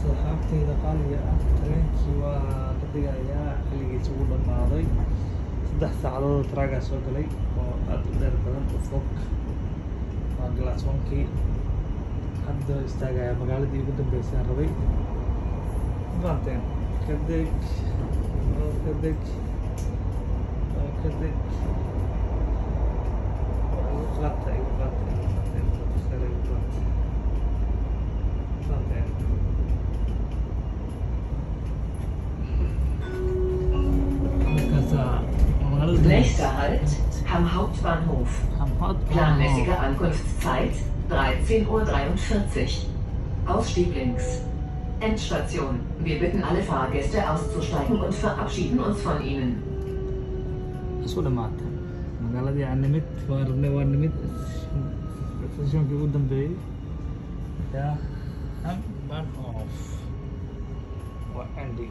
saxaabtayda qaaliga ah tareenkii waa ka digayaa xilligiisa ugu dhammaaday 3 saacadood taraagaa soo galay oo aad u dheer badan u fog waa glass onkii hadda istaagaya magaaladii ugu dambeysaan rabay maanteen kadeg kadeg kadeg igu qaata Nächster Halt am Hauptbahnhof. Planmäßige Ankunftszeit 13:43 Uhr. Ausstieg links. Endstation. Wir bitten alle Fahrgäste auszusteigen und verabschieden uns von ihnen. Soo dhamaatay magaaladii aan nimid waa nimid stationkii ugu dambeeyey yaa bahnhof waa Andy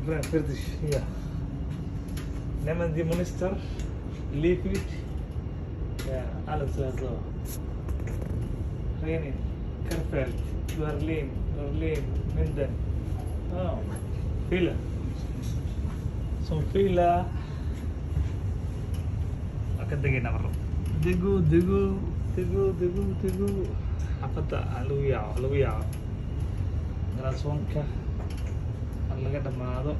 British yeah nehmen die Minister liquid ja alles so Renin Karfeld Berlin Minden oh viele so viele akan degayna marro dego xafada lagu yaaco galaasonka laga dhamaado